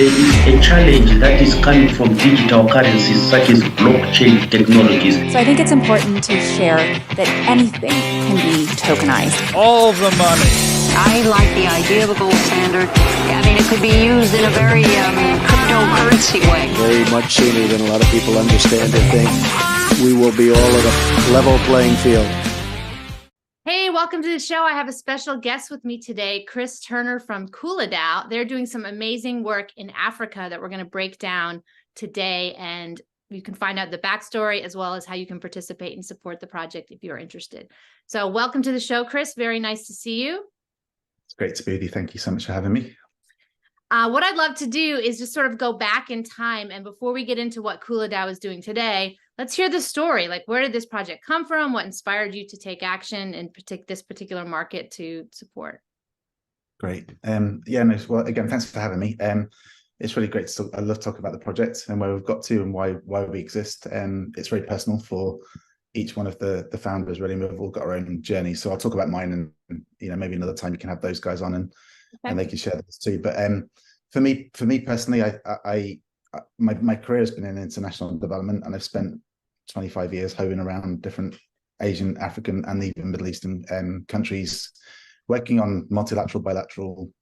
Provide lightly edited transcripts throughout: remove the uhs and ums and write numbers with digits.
there is a challenge that is coming from digital currencies such as blockchain technologies. So I think it's important to share that anything can be tokenized. All the money. I like the idea of a gold standard. I mean, it could be used in a very cryptocurrency way. Very much sooner than a lot of people understand or think. We will be all at a level playing field. Hey, welcome to the show. I have a special guest with me today, Chris Turner from Coolidao. They're doing some amazing work in Africa that we're going to break down today, and you can find out the backstory as well as how you can participate and support the project if you're interested. So welcome to the show, Chris. Very nice to see you. It's great to be with you. Thank you so much for having me. What I'd love to do is just sort of go back in time. And before we get into what Coolidao is doing today, let's hear the story. Like, where did this project come from? What inspired you to take action in this particular market to support? Great. Well, again, thanks for having me. It's really great to talk. I love talking about the project and where we've got to and why we exist. It's very personal for each one of the founders, really. We've all got our own journey. So I'll talk about mine, and maybe another time you can have those guys on and they can share this too. But for me personally, my career has been in international development, and I've spent 25 years hovering around different Asian, African, and even Middle Eastern countries, working on multilateral, bilateral,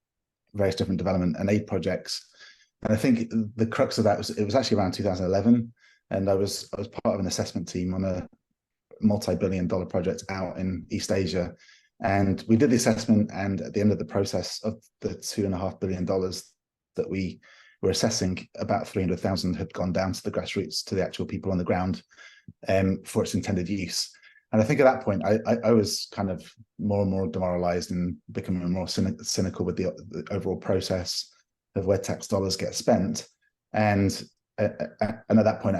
various different development and aid projects. And I think the crux of that was actually around 2011, and I was part of an assessment team on a multi-billion-dollar project out in East Asia. And we did the assessment, and at the end of the process of the $2.5 billion that we were assessing, about 300,000 had gone down to the grassroots, to the actual people on the ground, for its intended use. And I think at that point, I was kind of more and more demoralized and becoming more cynical with the overall process of where tax dollars get spent. And at that point,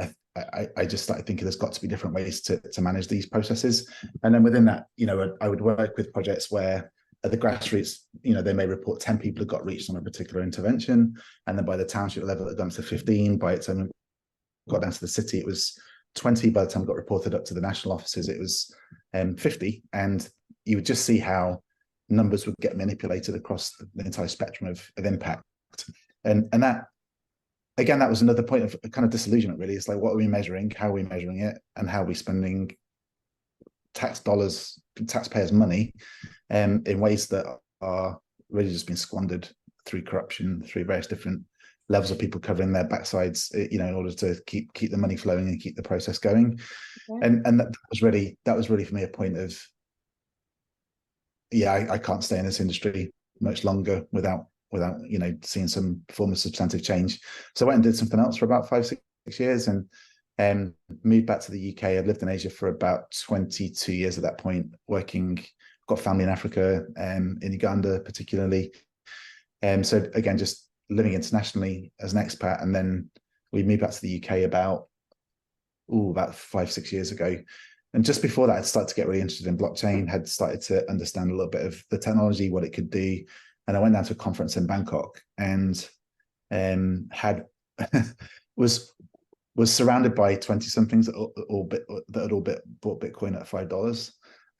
I just started thinking there's got to be different ways to manage these processes. And then within that, I would work with projects where at the grassroots, they may report 10 people who got reached on a particular intervention. And then by the township level, it had gone to 15. By the time it got down to the city, it was 20. By the time it got reported up to the national offices, it was 50. And you would just see how numbers would get manipulated across the entire spectrum of impact. And that, again, that was another point of kind of disillusionment, really. It's like, what are we measuring? How are we measuring it? And how are we spending tax dollars, taxpayers' money, in ways that are really just being squandered through corruption, through various different levels of people covering their backsides, in order to keep the money flowing and keep the process going. Okay. And that was really for me a point of, I can't stay in this industry much longer without seeing some form of substantive change. So I went and did something else for about 5-6 years, and moved back to the UK. I've lived in Asia for about 22 years at that point, got family in Africa, in Uganda particularly. So again, just living internationally as an expat. And then we moved back to the UK about 5-6 years ago. And just before that, I'd started to get really interested in blockchain, had started to understand a little bit of the technology, what it could do. And I went down to a conference in Bangkok and was surrounded by 20-somethings that had all bought Bitcoin at $5,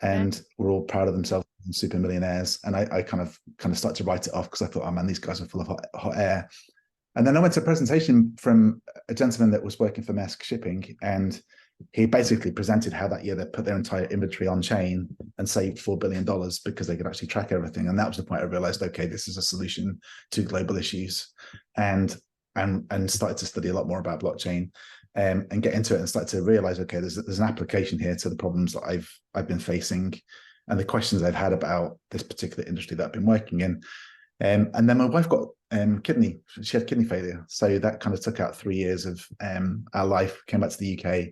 and were all proud of themselves, super millionaires. And I kind of started to write it off because I thought, oh man, these guys are full of hot air. And then I went to a presentation from a gentleman that was working for Maersk Shipping, and he basically presented how that year they put their entire inventory on chain and saved $4 billion because they could actually track everything. And that was the point I realized, okay, this is a solution to global issues, and started to study a lot more about blockchain, and get into it and start to realize, okay, there's an application here to the problems that I've been facing and the questions I've had about this particular industry that I've been working in. And then my wife got she had kidney failure. So that kind of took out 3 years of our life, came back to the UK,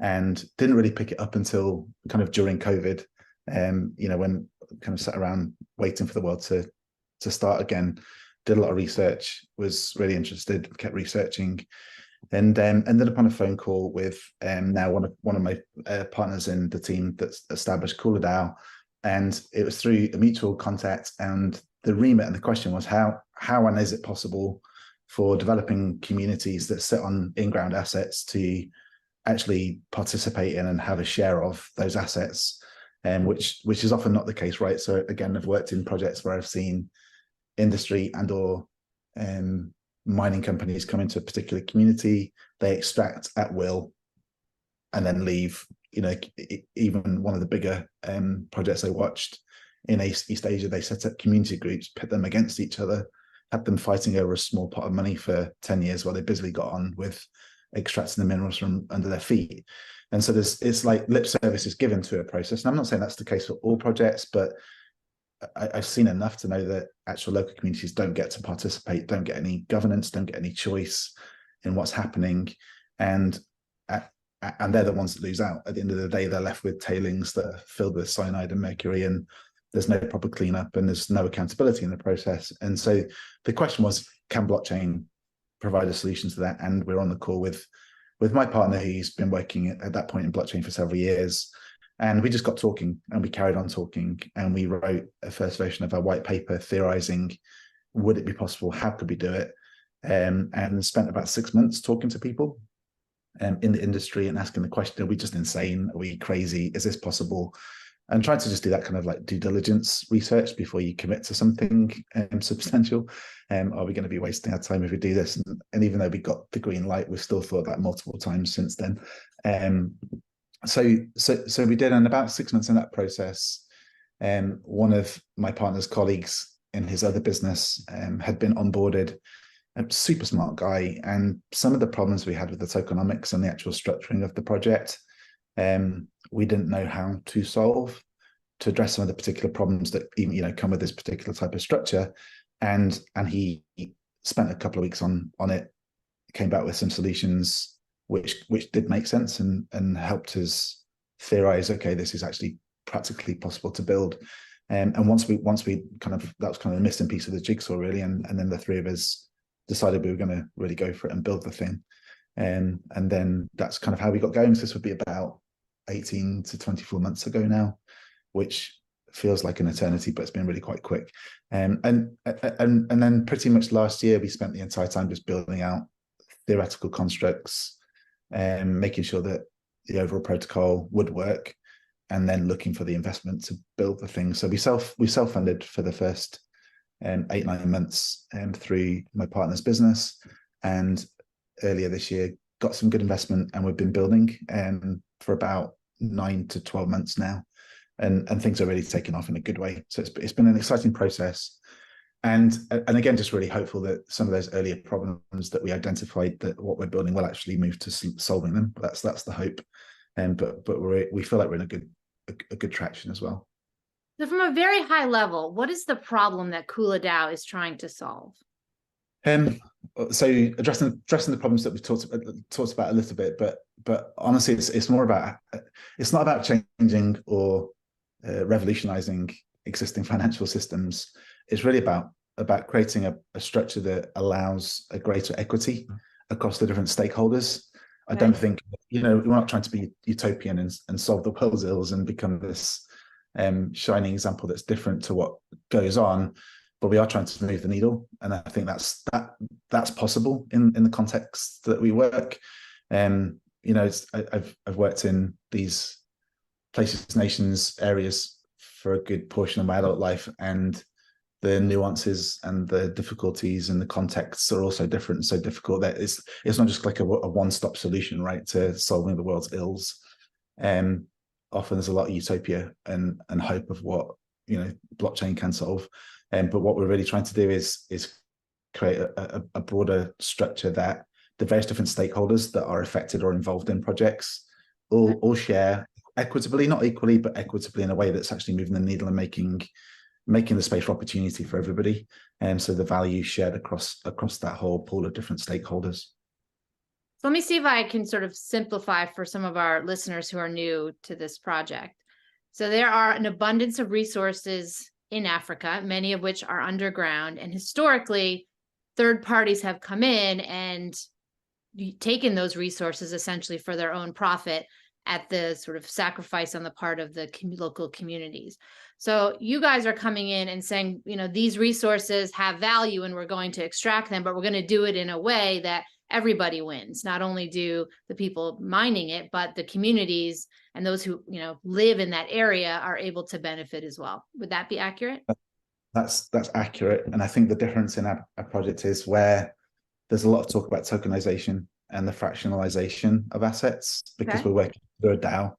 and didn't really pick it up until kind of during COVID, when kind of sat around waiting for the world to start again. Did a lot of research, was really interested, kept researching, and ended up on a phone call with now one of my partners in the team that's established Coolidao. And it was through a mutual contact, and the remit and the question was how and is it possible for developing communities that sit on in-ground assets to actually participate in and have a share of those assets, which is often not the case, right? So again, I've worked in projects where I've seen industry and or mining companies come into a particular community, they extract at will, and then leave. Even one of the bigger projects I watched in East Asia, they set up community groups, pit them against each other, had them fighting over a small pot of money for 10 years while they busily got on with extracting the minerals from under their feet. And so it's like lip service is given to a process. And I'm not saying that's the case for all projects, but I've seen enough to know that actual local communities don't get to participate, don't get any governance, don't get any choice in what's happening. And they're the ones that lose out. At the end of the day, they're left with tailings that are filled with cyanide and mercury, and there's no proper cleanup and there's no accountability in the process. And so the question was, can blockchain provide a solution to that? And we're on the call with my partner, who's been working at that point in blockchain for several years. And we just got talking, and we carried on talking, and we wrote a first version of our white paper theorizing, would it be possible? How could we do it? And spent about 6 months talking to people in the industry and asking the question, are we just insane? Are we crazy? Is this possible? And trying to just do that kind of like due diligence research before you commit to something substantial. Are we going to be wasting our time if we do this? And even though we got the green light, we've still thought that multiple times since then. So we did, and about 6 months in that process, one of my partner's colleagues in his other business had been onboarded, a super smart guy, and some of the problems we had with the tokenomics and the actual structuring of the project, we didn't know how to solve to address some of the particular problems that even come with this particular type of structure. And he spent a couple of weeks on it, came back with some solutions which did make sense and helped us theorize, okay, this is actually practically possible to build. And once we kind of, that was kind of the missing piece of the jigsaw really, and then the three of us decided we were going to really go for it and build the thing. And then that's kind of how we got going. So this would be about 18 to 24 months ago now, which feels like an eternity, but it's been really quite quick. And then pretty much last year, we spent the entire time just building out theoretical constructs, making sure that the overall protocol would work, and then looking for the investment to build the thing. So we self-funded for the first 8-9 months through my partner's business, and earlier this year got some good investment, and we've been building for about 9 to 12 months now, and things are really taking off in a good way. So it's been an exciting process. And again, just really hopeful that some of those earlier problems that we identified, that what we're building will actually move to solving them. That's the hope. But we feel like we're in a good traction as well. So from a very high level, what is the problem that KulaDAO is trying to solve? So addressing the problems that we've talked about a little bit, but honestly, it's more about, it's not about changing or revolutionizing existing financial systems. It's really about creating a structure that allows a greater equity across the different stakeholders. I don't think, we're not trying to be utopian and solve the world's ills and become this shining example that's different to what goes on, but we are trying to move the needle. And I think that's possible in the context that we work. I've worked in these places, nations, areas for a good portion of my adult life, and the nuances and the difficulties and the contexts are also different, so difficult that it's not just like a one-stop solution, right, to solving the world's ills. Often there's a lot of utopia and hope of what blockchain can solve, but what we're really trying to do is create a broader structure that the various different stakeholders that are affected or involved in projects all share equitably, not equally, but equitably in a way that's actually moving the needle and making the space for opportunity for everybody. And so the value shared across that whole pool of different stakeholders. So let me see if I can sort of simplify for some of our listeners who are new to this project. So there are an abundance of resources in Africa, many of which are underground. And historically, third parties have come in and taken those resources essentially for their own profit at the sort of sacrifice on the part of the local communities. So you guys are coming in and saying, these resources have value and we're going to extract them, but we're going to do it in a way that everybody wins. Not only do the people mining it, but the communities and those who, live in that area are able to benefit as well. Would that be accurate? That's accurate. And I think the difference in our project is where there's a lot of talk about tokenization and the fractionalization of assets because Okay. we're working through a DAO.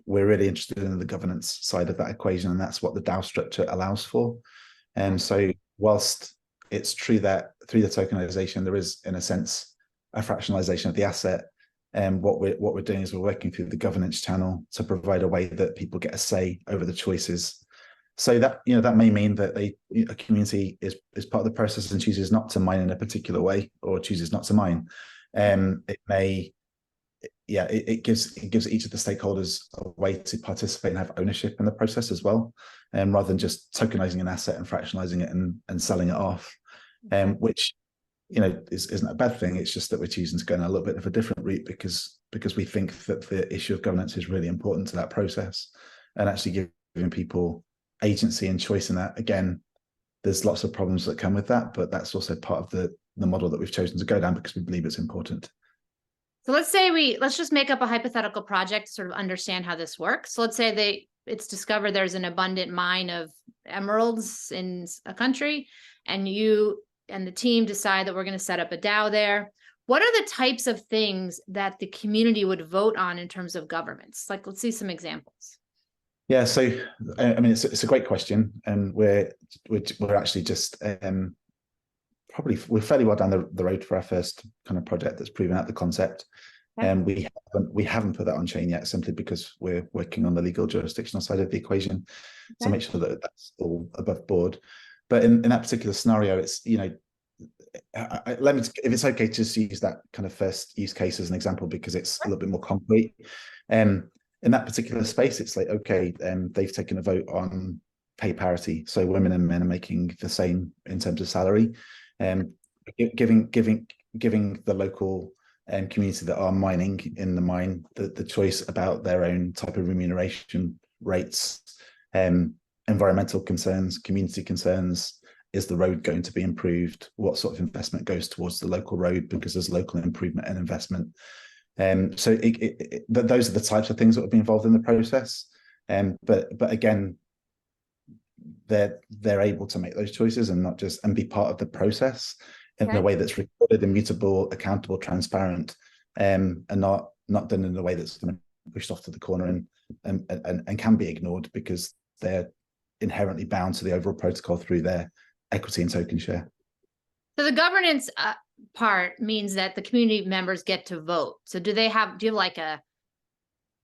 We're really interested in the governance side of that equation, and that's what the DAO structure allows for. And so whilst it's true that through the tokenization, there is, in a sense, a fractionalization of the asset, and what we're doing is we're working through the governance channel to provide a way that people get a say over the choices. So that, you know, that may mean that a community is part of the process and chooses not to mine in a particular way, or chooses not to mine. It may, yeah, it gives each of the stakeholders a way to participate and have ownership in the process as well, rather than just tokenizing an asset and fractionalizing it and selling it off, which, you know, isn't a bad thing. It's just that we're choosing to go in a little bit of a different route because we think that the issue of governance is really important to that process, and actually giving people agency and choice in that. Again, there's lots of problems that come with that, but that's also part of the model that we've chosen to go down because we believe it's important. So let's just make up a hypothetical project to sort of understand how this works. So let's say it's discovered there's an abundant mine of emeralds in a country, and you and the team decide that we're going to set up a DAO there. What are the types of things that the community would vote on in terms of governments? Like, let's see some examples. Yeah, so I mean, it's a great question, and we're actually just probably we're fairly well down the road for our first kind of project that's proven out the concept. And we haven't put that on chain yet, simply because we're working on the legal jurisdictional side of the equation to make sure that that's all above board. But in that particular scenario, it's, you know, let me, if it's okay, to just use that kind of first use case as an example because it's a little bit more concrete. In that particular space, it's like, okay, they've taken a vote on pay parity, so women and men are making the same in terms of salary. Giving the local community that are mining in the mine the choice about their own type of remuneration rates, environmental concerns, community concerns. Is the road going to be improved? What sort of investment goes towards the local road because there's local improvement and investment? So those are the types of things that would be involved in the process. But again, they're able to make those choices and not just be part of the process in a way that's recorded, immutable, accountable, transparent, and not done in a way that's kind of pushed off to the corner and can be ignored because they're inherently bound to the overall protocol through their equity and token share. So the governance part means that the community members get to vote. So do you have like a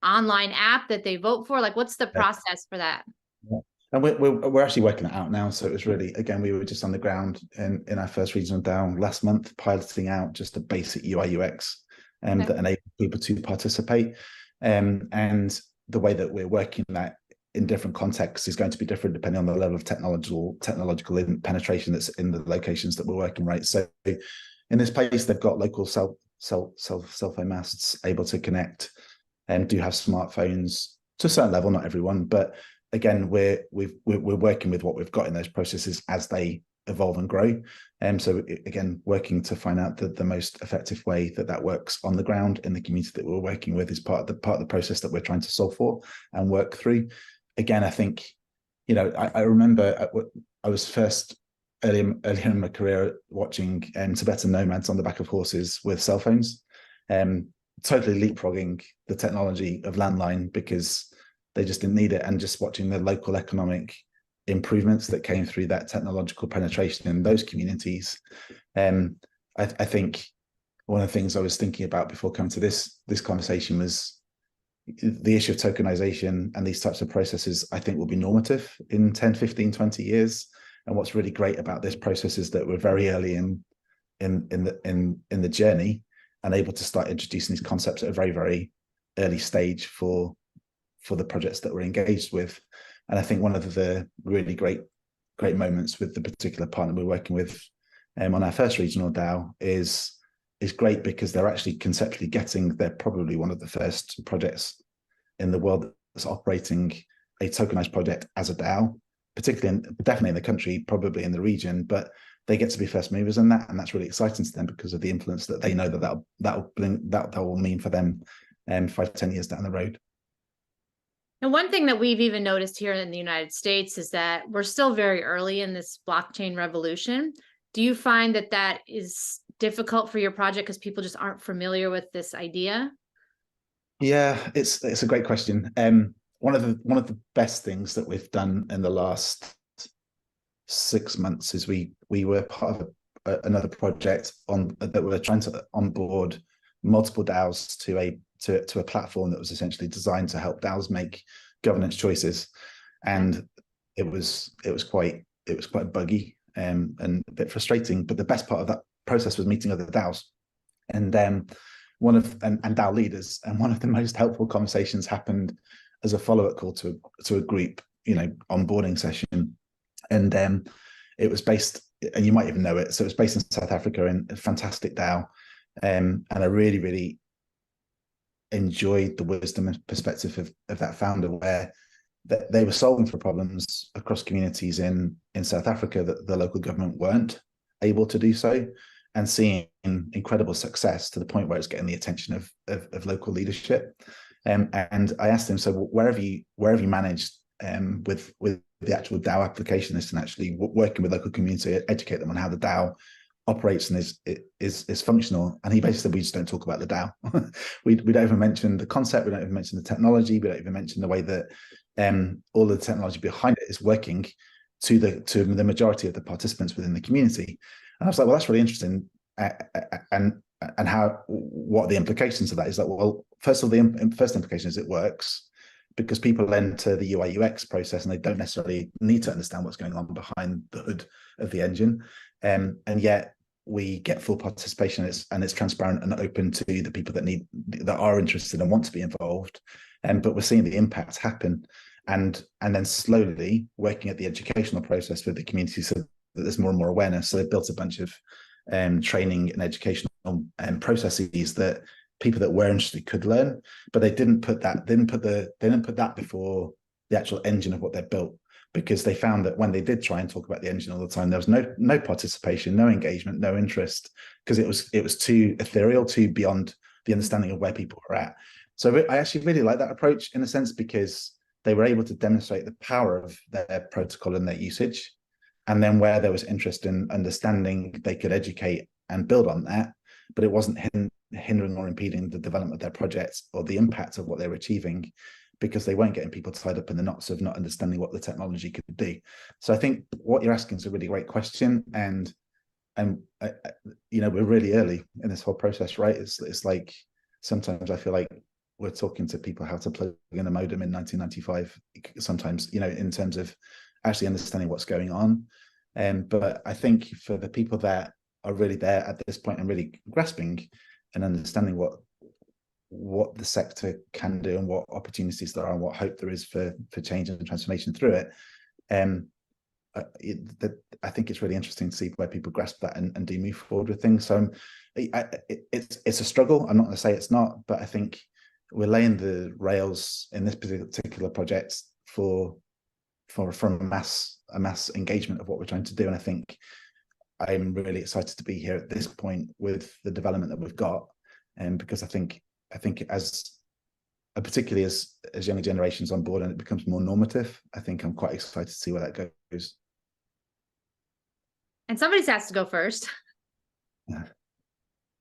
online app that they vote for? Like, what's the process for that? Yeah. And we're actually working it out now. So it was really, again, we were just on the ground in our first regional DAO last month, piloting out just a basic UI UX that enables people to participate. And the way that we're working that in different contexts is going to be different depending on the level of technological penetration that's in the locations that we're working, right? So in this place, they've got local cell phone masts able to connect and do have smartphones to a certain level, not everyone, but again, we're working with what we've got in those processes as they evolve and grow. So again, working to find out the most effective way that works on the ground in the community that we're working with is part of the process that we're trying to solve for and work through. Again, I think, you know, I remember I was first early in my career watching Tibetan nomads on the back of horses with cell phones, totally leapfrogging the technology of landline because they just didn't need it, and just watching the local economic improvements that came through that technological penetration in those communities. I think one of the things I was thinking about before coming to this conversation was the issue of tokenization, and these types of processes I think will be normative in 10, 15, 20 years. And what's really great about this process is that we're very early in the journey and able to start introducing these concepts at a very, very early stage for the projects that we're engaged with. And I think one of the really great moments with the particular partner we're working with on our first regional DAO is great because they're actually conceptually they're probably one of the first projects in the world that's operating a tokenized project as a DAO, definitely in the country, probably in the region, but they get to be first movers in that, and that's really exciting to them because of the influence that they know that will mean for them 5-10 years down the road. And one thing that we've even noticed here in the United States is that we're still very early in this blockchain revolution. Do you find that is difficult for your project because people just aren't familiar with this idea? Yeah, it's a great question. One of the best things that we've done in the last 6 months is we were part of another project that we're trying to onboard multiple DAOs to a platform that was essentially designed to help DAOs make governance choices, and it was quite buggy and a bit frustrating. But the best part of that process was meeting other DAOs and DAO leaders, and one of the most helpful conversations happened as a follow-up call to a group, onboarding session, and it was based, and you might even know it, so it was based in South Africa, in a fantastic DAO, and I really, really enjoyed the wisdom and perspective of that founder, where they were solving for problems across communities in South Africa that the local government weren't able to do so, and seeing incredible success to the point where it's getting the attention of local leadership. And I asked him, so where have you managed with the actual DAO applicationist and actually working with local community, educate them on how the DAO operates and is functional? And he basically said, we just don't talk about the DAO. we don't even mention the concept, we don't even mention the technology, we don't even mention the way that all the technology behind it is working to the majority of the participants within the community. And I was like, well, that's really interesting. And what are the implications of that? Is that, well, first of all, the first implication is it works, because people enter the UI UX process and they don't necessarily need to understand what's going on behind the hood of the engine. And yet we get full participation, and it's transparent and open to the people that are interested and want to be involved. But we're seeing the impact happen, and then slowly working at the educational process with the community so that there's more and more awareness. So they've built a bunch of training and educational processes that people that were interested could learn, but they didn't put that before the actual engine of what they built, because they found that when they did try and talk about the engine all the time, there was no participation, no engagement, no interest, because it was too ethereal, too beyond the understanding of where people were at. So I actually really like that approach, in a sense, because they were able to demonstrate the power of their protocol and their usage, and then where there was interest in understanding, they could educate and build on that, but it wasn't hindering or impeding the development of their projects or the impact of what they were achieving, because they weren't getting people tied up in the knots of not understanding what the technology could do. So I think what you're asking is a really great question, and we're really early in this whole process, right? It's like sometimes I feel like we're talking to people how to plug in a modem in 1995. Sometimes, in terms of actually understanding what's going on. But I think for the people that are really there at this point and really grasping and understanding what the sector can do and what opportunities there are and what hope there is for change and transformation through it, I think it's really interesting to see where people grasp that and do move forward with things. So it's a struggle. I'm not going to say it's not, but I think we're laying the rails in this particular project for a mass engagement of what we're trying to do. And I think I'm really excited to be here at this point with the development that we've got, because I think as particularly as younger generations on board and it becomes more normative, I think I'm quite excited to see where that goes. And somebody has to go first. Yeah.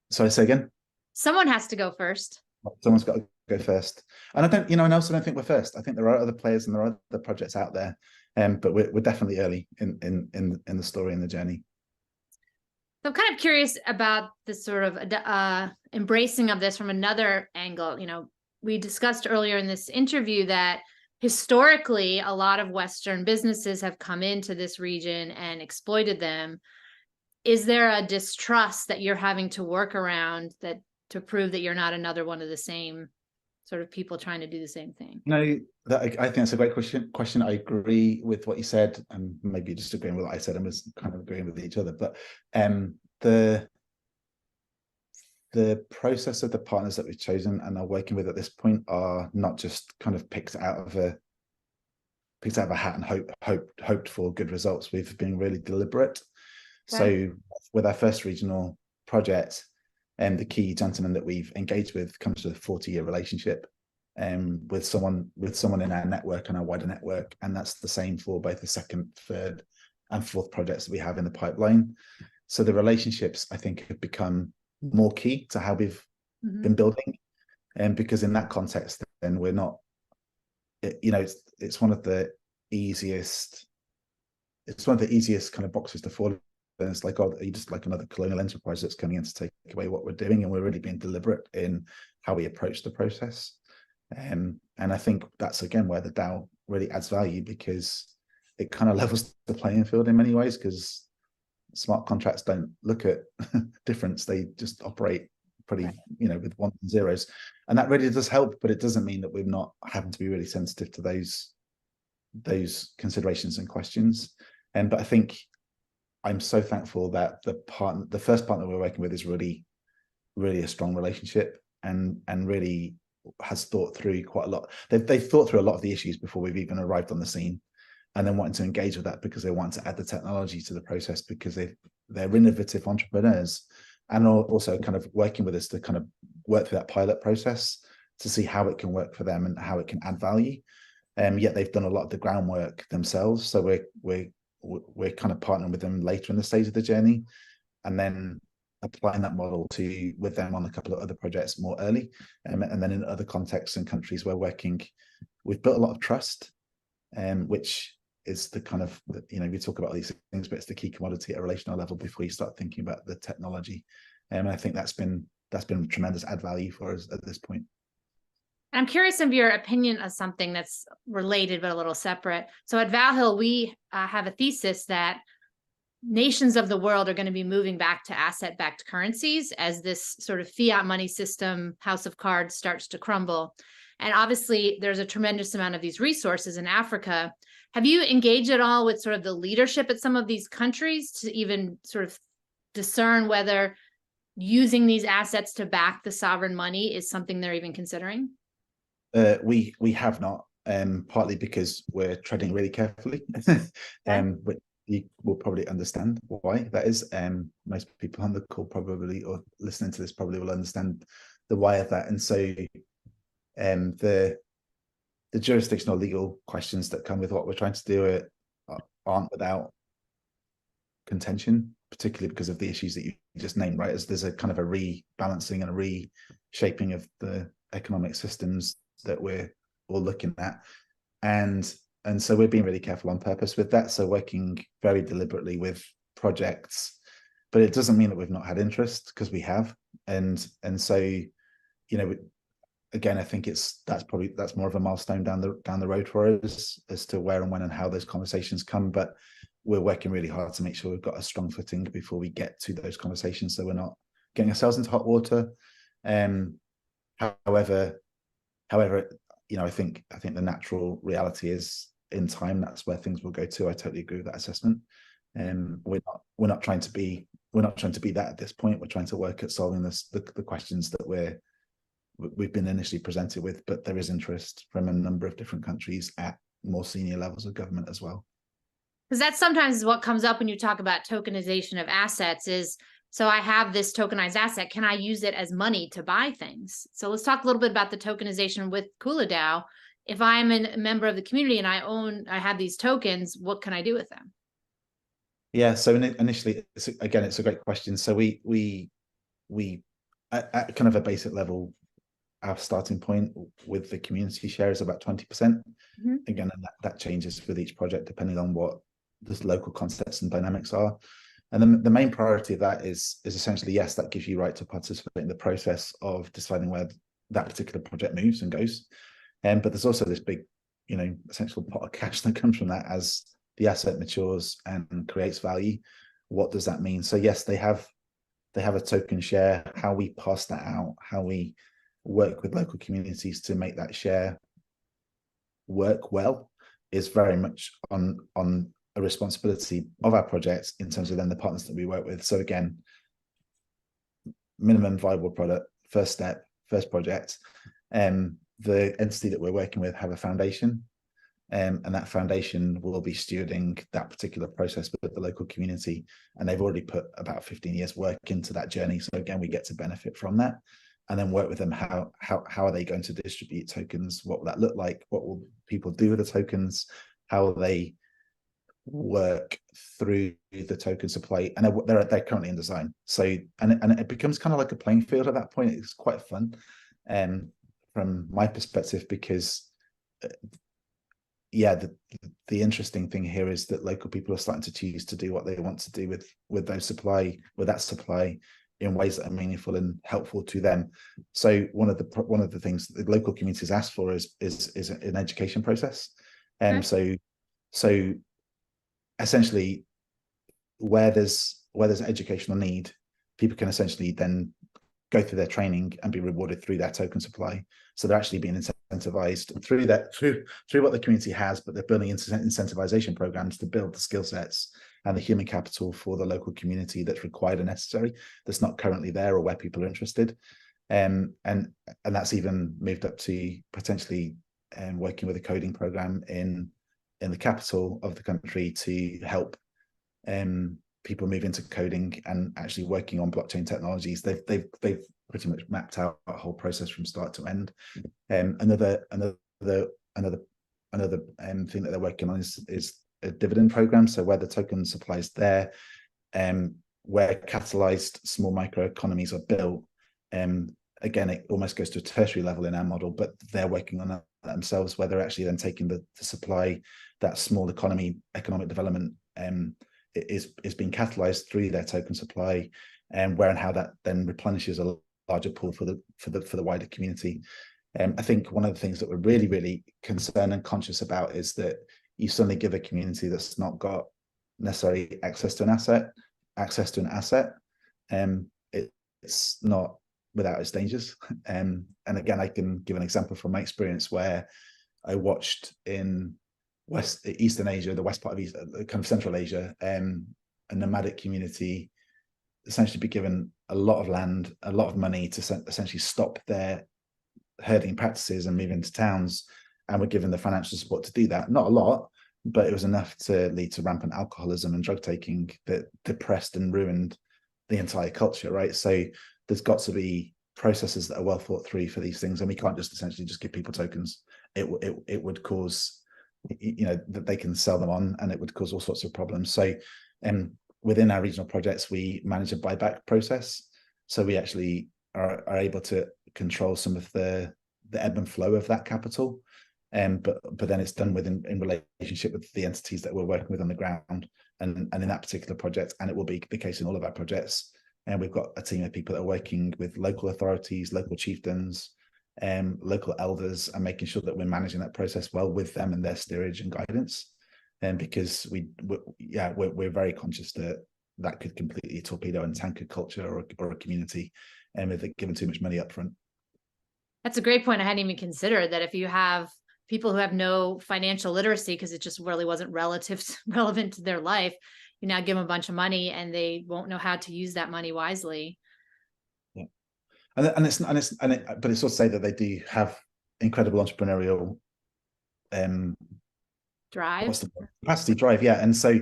Sorry, say again? Someone has to go first. Someone's got to go first. And I don't, and I also don't think we're first. I think there are other players and there are other projects out there, but we're definitely early in the story and the journey. So I'm kind of curious about this sort of embracing of this from another angle. We discussed earlier in this interview that historically, a lot of Western businesses have come into this region and exploited them. Is there a distrust that you're having to work around to prove that you're not another one of the same sort of people trying to do the same thing? No, I think that's a great question. I agree with what you said, and maybe disagreeing with what I said, and was kind of agreeing with each other. But the process of the partners that we've chosen and are working with at this point are not just kind of picked out of a hat and hoped for good results. We've been really deliberate. Right. So with our first regional project, the key gentleman that we've engaged with comes with a 40-year relationship with someone in our network and our wider network, and that's the same for both the second, third, and fourth projects that we have in the pipeline. So the relationships, I think, have become more key to how we've Mhm. been building. And because in that context, then we're not, it's one of the easiest, kind of boxes to fall in. It's like, oh, you just like another colonial enterprise that's coming in to take away what we're doing, and we're really being deliberate in how we approach the process. And I think that's again where the DAO really adds value, because it kind of levels the playing field in many ways, because smart contracts don't look at difference, they just operate pretty, with ones and zeros, and that really does help, but it doesn't mean that we're not having to be really sensitive to those considerations and questions. But I think I'm so thankful that the first partner we're working with is really, really a strong relationship, and really has thought through quite a lot. They've thought through a lot of the issues before we've even arrived on the scene, and then wanting to engage with that because they want to add the technology to the process, because they're innovative entrepreneurs, and also kind of working with us to kind of work through that pilot process to see how it can work for them and how it can add value. Yet they've done a lot of the groundwork themselves, so we're kind of partnering with them later in the stage of the journey, and then applying that model with them on a couple of other projects more early, and then in other contexts and countries we've built a lot of trust, which is the kind of, we talk about these things, but it's the key commodity at a relational level before you start thinking about the technology. And I think that's been tremendous add value for us at this point. I'm curious of your opinion of something that's related but a little separate. So at Valhill, we have a thesis that nations of the world are going to be moving back to asset-backed currencies as this sort of fiat money system, house of cards, starts to crumble. And obviously, there's a tremendous amount of these resources in Africa. Have you engaged at all with sort of the leadership at some of these countries to even sort of discern whether using these assets to back the sovereign money is something they're even considering? We have not, partly because we're treading really carefully. But you will probably understand why that is. Most people on the call probably, or listening to this, probably will understand the why of that. And so the jurisdictional legal questions that come with what we're trying to do aren't without contention, particularly because of the issues that you just named, right? As there's a kind of a rebalancing and a reshaping of the economic systems that we're all looking at. And so we're being really careful on purpose with that. So working very deliberately with projects, but it doesn't mean that we've not had interest, because we have. And so, again, I think that's more of a milestone down the road for us as to where and when and how those conversations come. But we're working really hard to make sure we've got a strong footing before we get to those conversations, so we're not getting ourselves into hot water. However, I think the natural reality is, in time, that's where things will go to. I totally agree with that assessment. We're not trying to be that at this point. We're trying to work at solving the questions that we've been initially presented with, but there is interest from a number of different countries at more senior levels of government as well. Because that sometimes is what comes up when you talk about tokenization of assets is, so I have this tokenized asset, can I use it as money to buy things? So let's talk a little bit about the tokenization with KulaDAO. If I'm a member of the community and I have these tokens, what can I do with them? Yeah, so initially, it's a great question. So we at kind of a basic level, our starting point with the community share is about 20%. Mm-hmm. Again, and that changes with each project depending on what the local contexts and dynamics are. And then the main priority of that is essentially, yes, that gives you right to participate in the process of deciding where that particular project moves and goes. But there's also this big, essential pot of cash that comes from that as the asset matures and creates value. What does that mean? So yes, they have a token share. How we pass that out, how we work with local communities to make that share work well, is very much on a responsibility of our projects in terms of then the partners that we work with. So again, minimum viable product, first step, first project. The entity that we're working with have a foundation, and that foundation will be stewarding that particular process with the local community, and they've already put about 15 years work into that journey. So again, we get to benefit from that, and then work with them. How are they going to distribute tokens? What will that look like? What will people do with the tokens? How will they work through the token supply, and they're currently in design. So and it becomes kind of like a playing field at that point. It's quite fun, from my perspective, because yeah, the interesting thing here is that local people are starting to choose to do what they want to do with that supply in ways that are meaningful and helpful to them. So one of the things that the local communities ask for is an education process. Okay. So essentially, where there's educational need, people can essentially then go through their training and be rewarded through their token supply. So they're actually being incentivized through what the community has, but they're building incentivization programs to build the skill sets and the human capital for the local community that's required and necessary, that's not currently there or where people are interested. And that's even moved up to potentially working with a coding program in the capital of the country to help people move into coding and actually working on blockchain technologies. They've pretty much mapped out a whole process from start to end. Another thing that they're working on is a dividend program. So where the token supply is there, where catalyzed small microeconomies are built, again, it almost goes to a tertiary level in our model, but they're working on that themselves, where they're actually then taking the supply, that small economic development is being catalyzed through their token supply, and where and how that then replenishes a larger pool for the wider community. I think one of the things that we're really, really concerned and conscious about is that you suddenly give a community that's not got necessarily access to an asset, it's not without its dangers. And again, I can give an example from my experience where I watched in Eastern Asia, the west part of kind of Central Asia, a nomadic community essentially be given a lot of land, a lot of money to essentially stop their herding practices and move into towns, and were given the financial support to do that. Not a lot, but it was enough to lead to rampant alcoholism and drug taking that depressed and ruined the entire culture, right? So there's got to be processes that are well thought through for these things, and we can't just essentially just give people tokens. It would cause, that they can sell them on, and it would cause all sorts of problems. So within our regional projects, we manage a buyback process, so we actually are able to control some of the ebb and flow of that capital, but then it's done in relationship with the entities that we're working with on the ground, and in that particular project, and it will be the case in all of our projects. And we've got a team of people that are working with local authorities, local chieftains, local elders, and making sure that we're managing that process well with them and their steerage and guidance. And because we're very conscious that could completely torpedo and tank a culture or a community, and if they're given too much money up front. That's a great point. I hadn't even considered that. If you have people who have no financial literacy because it just really wasn't relevant to their life, you now give them a bunch of money and they won't know how to use that money wisely. Yeah, but it's also to say that they do have incredible entrepreneurial drive. What's the capacity drive? Yeah, and so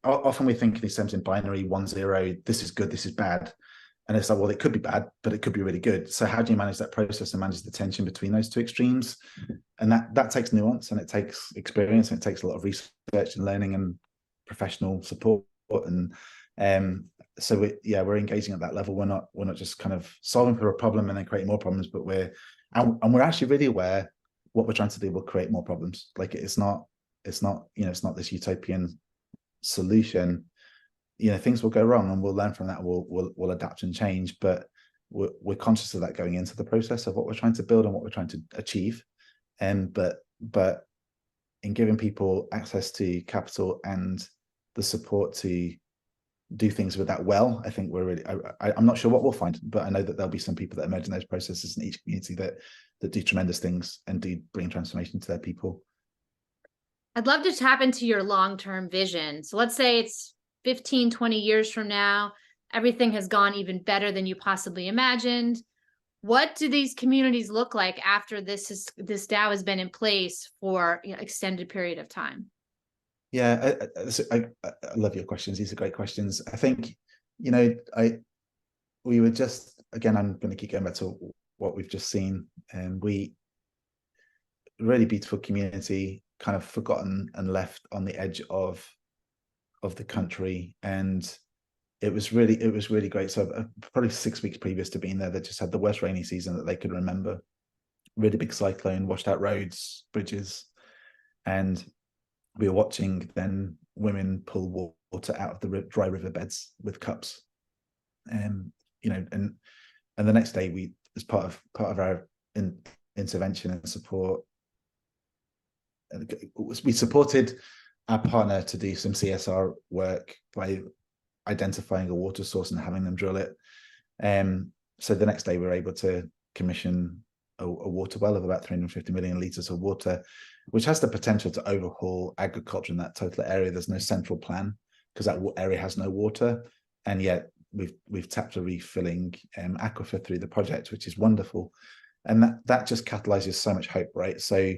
often we think in these terms in binary 1-0. This is good, this is bad, and it's like, well, it could be bad, but it could be really good. So how do you manage that process and manage the tension between those two extremes? And that takes nuance, and it takes experience, and it takes a lot of research and learning and professional support. And so we're engaging at that level. We're not just kind of solving for a problem and then creating more problems, but we're actually really aware what we're trying to do will create more problems. Like it's not this utopian solution. Things will go wrong, and we'll learn from that. We'll adapt and change, but we're conscious of that going into the process of what we're trying to build and what we're trying to achieve. But in giving people access to capital and the support to do things with that well, I think we're really. I'm not sure what we'll find, but I know that there'll be some people that emerge in those processes in each community that do tremendous things and do bring transformation to their people. I'd love to tap into your long-term vision. So let's say it's 15, 20 years from now, everything has gone even better than you possibly imagined. What do these communities look like after this DAO has been in place for extended period of time? Yeah, I love your questions. These are great questions. I think, we were just, again, I'm going to keep going back to what we've just seen, and really beautiful community, kind of forgotten and left on the edge of the country. And it was really great. So probably 6 weeks previous to being there, they just had the worst rainy season that they could remember. Really big cyclone, washed out roads, bridges, and we were watching then women pull water out of the dry riverbeds with cups. And and the next day, we, as part of our intervention and support, we supported our partner to do some CSR work by identifying a water source and having them drill it. So the next day, we were able to commission a water well of about 350 million litres of water, which has the potential to overhaul agriculture in that total area. There's no central plan because that area has no water, and yet we've tapped a refilling aquifer through the project, which is wonderful, and that just catalyzes so much hope, right? So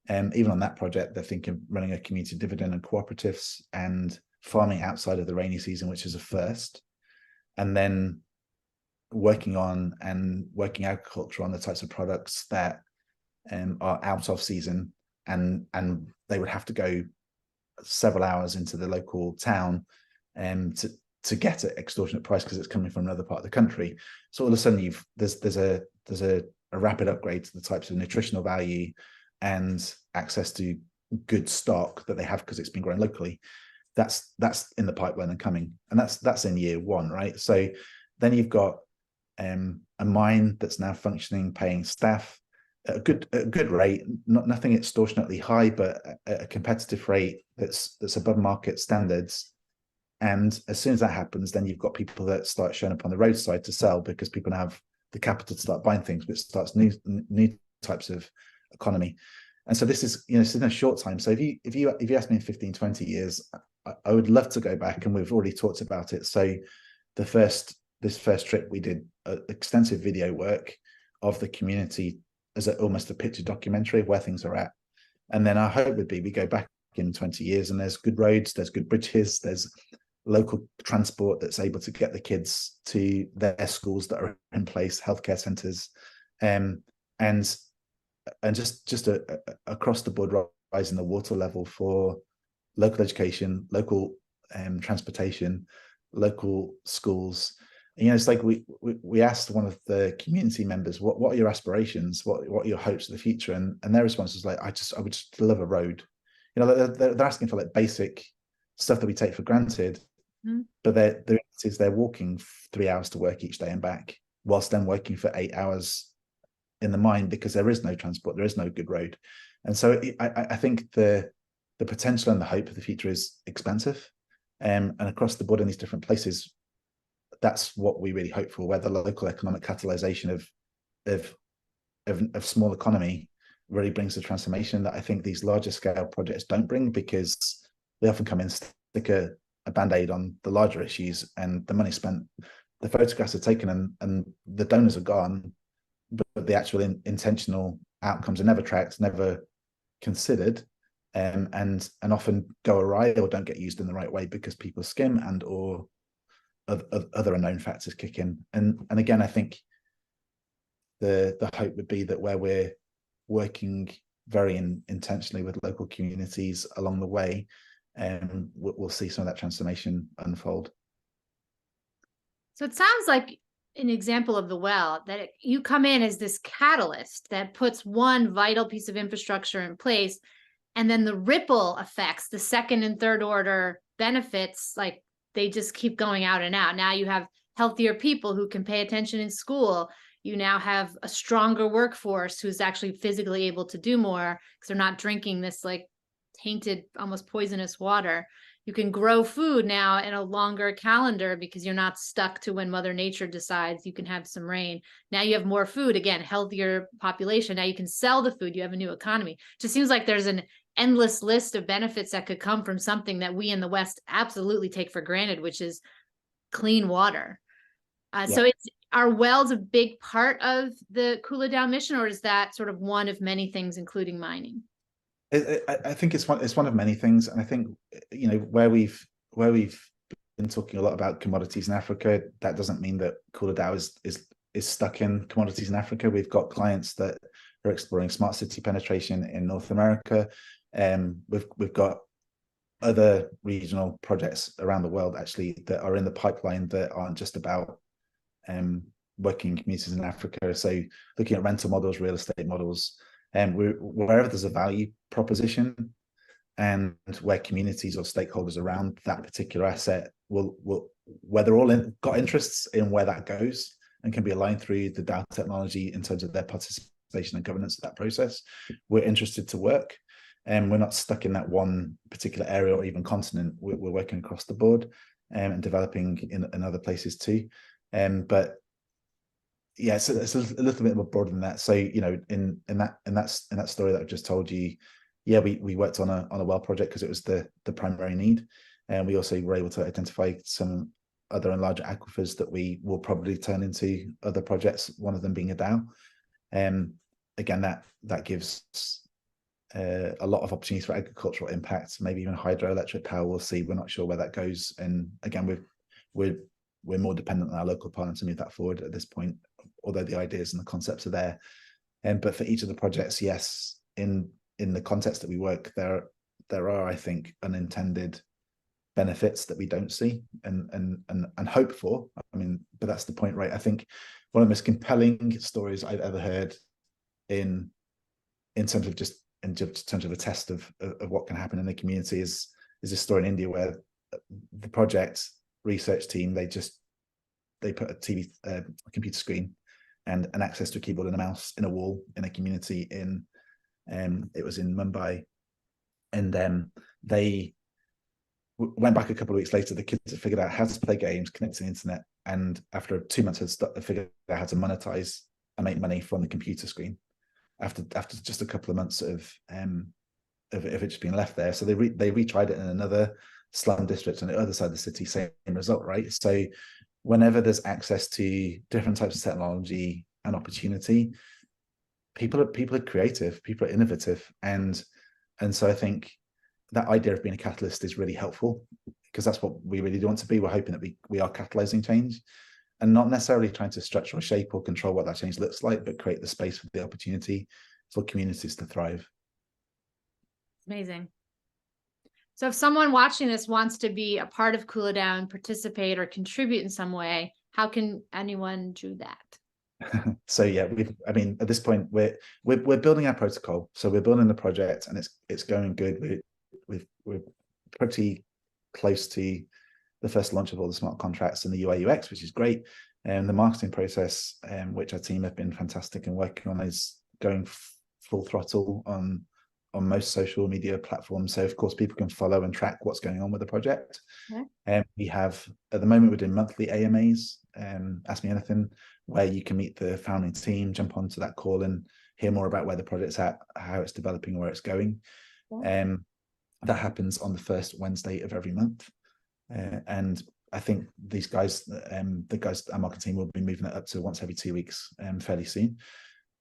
even on that project, they're thinking of running a community dividend and cooperatives and farming outside of the rainy season, which is a first, and then working agriculture on the types of products that are out of season, and they would have to go several hours into the local town to get an extortionate price because it's coming from another part of the country. So all of a sudden there's a rapid upgrade to the types of nutritional value and access to good stock that they have because it's been grown locally. That's in the pipeline and coming, and that's in year one, right? So then you've got a mine that's now functioning, paying staff at a good rate, nothing extortionately high, but a competitive rate that's above market standards. And as soon as that happens, then you've got people that start showing up on the roadside to sell because people have the capital to start buying things, which starts new types of economy. And so this is, it's in a short time. So if you ask me in 15, 20 years, I would love to go back, and we've already talked about it. So this first trip, we did extensive video work of the community as almost a picture documentary of where things are at. And then our hope would be we go back in 20 years and there's good roads, there's good bridges, there's local transport that's able to get the kids to their schools that are in place, healthcare centres, and just across the board rise in the water level for local education, local transportation, local schools. It's like we asked one of the community members, what are your aspirations? What are your hopes for the future? And their response was like, I would just love a road. They're asking for like basic stuff that we take for granted, but they're walking 3 hours to work each day and back, whilst then working for 8 hours in the mine because there is no transport, there is no good road. And so I think the potential and the hope of the future is expensive, and across the board in these different places, that's what we really hope for, where the local economic catalyzation of small economy really brings the transformation that I think these larger scale projects don't bring, because they often come in, stick a band-aid on the larger issues, and the money spent, the photographs are taken and the donors are gone, but the actual intentional outcomes are never tracked, never considered, and often go awry or don't get used in the right way because people skim and or other unknown factors kick in. And again, I think the hope would be that where we're working very intentionally with local communities along the way, we'll see some of that transformation unfold. So it sounds like an example of the well, that you come in as this catalyst that puts one vital piece of infrastructure in place, and then the ripple effects, the second and third order benefits, like they just keep going out and out. Now you have healthier people who can pay attention in school. You now have a stronger workforce who's actually physically able to do more because they're not drinking this like tainted, almost poisonous water. You can grow food now in a longer calendar because you're not stuck to when Mother Nature decides you can have some rain. Now you have more food, again, healthier population. Now you can sell the food. You have a new economy. It just seems like there's an endless list of benefits that could come from something that we in the West absolutely take for granted, which is clean water. So are wells a big part of the Coolidale mission, or is that sort of one of many things, including mining? I think it's one of many things, and I think where we've been talking a lot about commodities in Africa, that doesn't mean that Coolidale is stuck in commodities in Africa. We've got clients that We're exploring smart city penetration in North America. We've got other regional projects around the world actually that are in the pipeline that aren't just about working in communities in Africa. So looking at rental models, real estate models, and wherever there's a value proposition and where communities or stakeholders around that particular asset will where they're all got interests in where that goes and can be aligned through the DAO technology in terms of their participation and governance of that process, we're interested to work. And we're not stuck in that one particular area or even continent. We're working across the board and developing in other places too. But yeah, it's a little bit more broad than that. So, you know, in that story that I've just told you, yeah, we worked on a well project because it was the primary need. And we also were able to identify some other and larger aquifers that we will probably turn into other projects, one of them being a DAO. Again, that gives a lot of opportunities for agricultural impact, maybe even hydroelectric power. We'll see. We're not sure where that goes. And again, we're more dependent on our local partner to move that forward at this point, although the ideas and the concepts are there. But for each of the projects, yes, in the context that we work, there are, I think, unintended benefits that we don't see and hope for. I mean, but that's the point, right? I think one of the most compelling stories I've ever heard in terms of a test of what can happen in the community is a story in India where the project research team, they put a computer screen and an access to a keyboard and a mouse in a wall in a community it was in Mumbai, and they went back a couple of weeks later. The kids had figured out how to play games, connect to the internet, and after 2 months had figured out how to monetize and make money from the computer screen. After just a couple of months of it just being left there. So they retried it in another slum district on the other side of the city, same result, right? So whenever there's access to different types of technology and opportunity, people are creative, people are innovative, and so I think that idea of being a catalyst is really helpful, because that's what we really do want to be. We're hoping that we are catalyzing change, and not necessarily trying to structure or shape or control what that change looks like, but create the space for the opportunity for communities to thrive. Amazing. So if someone watching this wants to be a part of Cool It Down, participate or contribute in some way, how can anyone do that? So yeah, at this point we're building our protocol. So we're building the project and it's going good. We're pretty close to the first launch of all the smart contracts and the UI UX, which is great. And the marketing process, which our team have been fantastic and working on, is going full throttle on most social media platforms. So of course people can follow and track what's going on with the project. And we have, at the moment, we're doing monthly AMAs, Ask Me Anything, where you can meet the founding team, jump onto that call and hear more about where the project's at, how it's developing, where it's going. That happens on the first Wednesday of every month. And I think these guys, our marketing team, will be moving it up to once every 2 weeks fairly soon.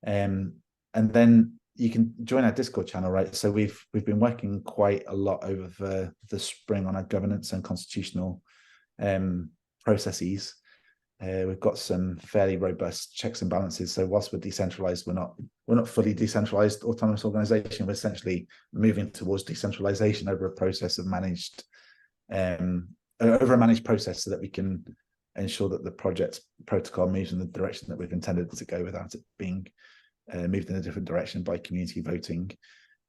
And then you can join our Discord channel, right? So we've been working quite a lot over the spring on our governance and constitutional processes. We've got some fairly robust checks and balances. So whilst we're decentralized, we're not fully decentralized autonomous organization. We're essentially moving towards decentralization over a process of managed process, so that we can ensure that the project's protocol moves in the direction that we've intended to go without it being moved in a different direction by community voting.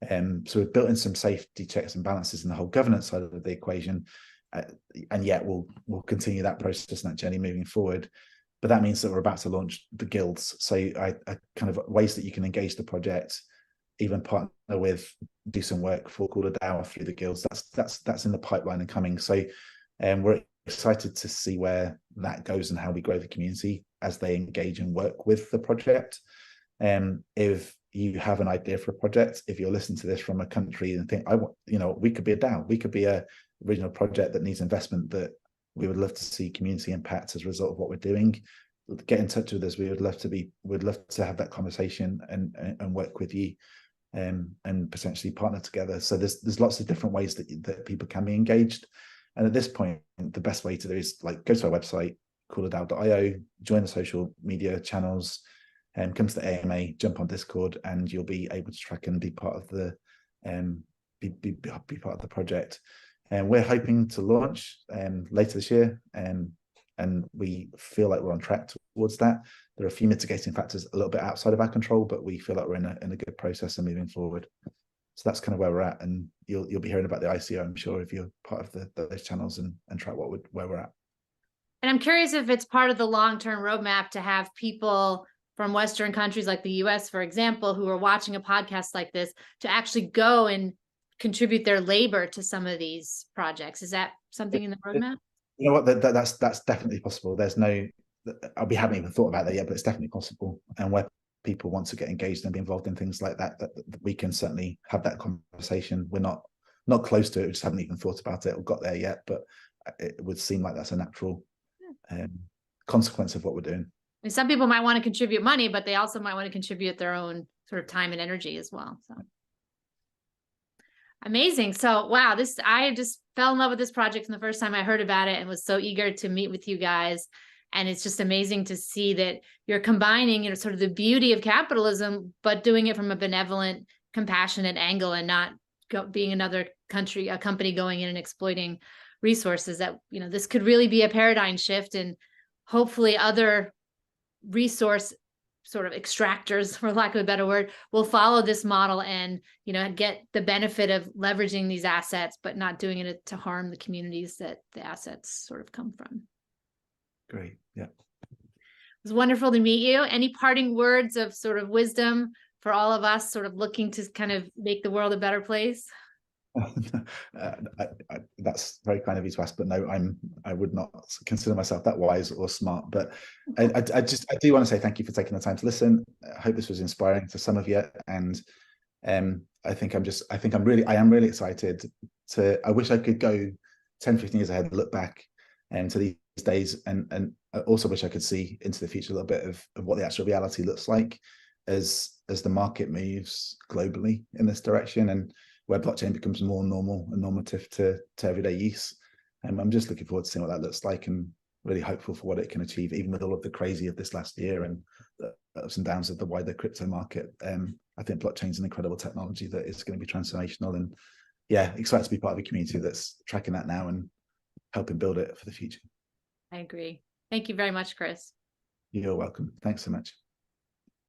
So we've built in some safety checks and balances in the whole governance side of the equation, and yet we'll continue that process and that journey moving forward. But that means that we're about to launch the guilds. So I kind of ways that you can engage the project, even partner with, do some work for Cool It Down through the guilds. That's in the pipeline and coming. So we're excited to see where that goes and how we grow the community as they engage and work with the project. If you have an idea for a project, if you're listening to this from a country and think, we could be a DAO, we could be a regional project that needs investment, that we would love to see community impact as a result of what we're doing, get in touch with us. We'd love to have that conversation and work with you, and potentially partner together. So there's lots of different ways that people can be engaged. And at this point, the best way to do is go to our website, coolitdown.io, join the social media channels, come to the AMA, jump on Discord, and you'll be able to track and be part of the be part of the project. And we're hoping to launch later this year, and we feel like we're on track towards that. There are a few mitigating factors a little bit outside of our control, but we feel like we're in a good process and moving forward. So that's kind of where we're at, and you'll be hearing about the ICO, I'm sure, if you're part of those channels and track where we're at. And I'm curious if it's part of the long-term roadmap to have people from Western countries like the US, for example, who are watching a podcast like this, to actually go and contribute their labor to some of these projects. Is that something in the roadmap? You know what, that's definitely possible. There's no, we haven't even thought about that yet, but it's definitely possible. And where people want to get engaged and be involved in things like that, that we can certainly have that conversation. We're not close to it, we just haven't even thought about it or got there yet, but it would seem like that's a natural consequence of what we're doing. I mean, some people might want to contribute money, but they also might want to contribute their own sort of time and energy as well. So amazing. So wow, I just fell in love with this project from the first time I heard about it and was so eager to meet with you guys. And it's just amazing to see that you're combining, sort of the beauty of capitalism, but doing it from a benevolent, compassionate angle, and not being another a company going in and exploiting resources. That, this could really be a paradigm shift, and hopefully other resource sort of extractors, for lack of a better word, will follow this model and, get the benefit of leveraging these assets, but not doing it to harm the communities that the assets sort of come from. Great. Yeah. It was wonderful to meet you. Any parting words of sort of wisdom for all of us sort of looking to kind of make the world a better place? That's very kind of you to ask, but no, I would not consider myself that wise or smart, but I do want to say thank you for taking the time to listen. I hope this was inspiring to some of you, and I am really excited I wish I could go 10-15 years ahead, look back to these days, and I also wish I could see into the future a little bit of what the actual reality looks like as the market moves globally in this direction, and where blockchain becomes more normal and normative to everyday use. And I'm just looking forward to seeing what that looks like, and really hopeful for what it can achieve, even with all of the crazy of this last year and the ups and downs of the wider crypto market. I think blockchain is an incredible technology that is going to be transformational, and excited to be part of a community that's tracking that now and helping build it for the future. I agree. Thank you very much, Chris. You're welcome. Thanks so much.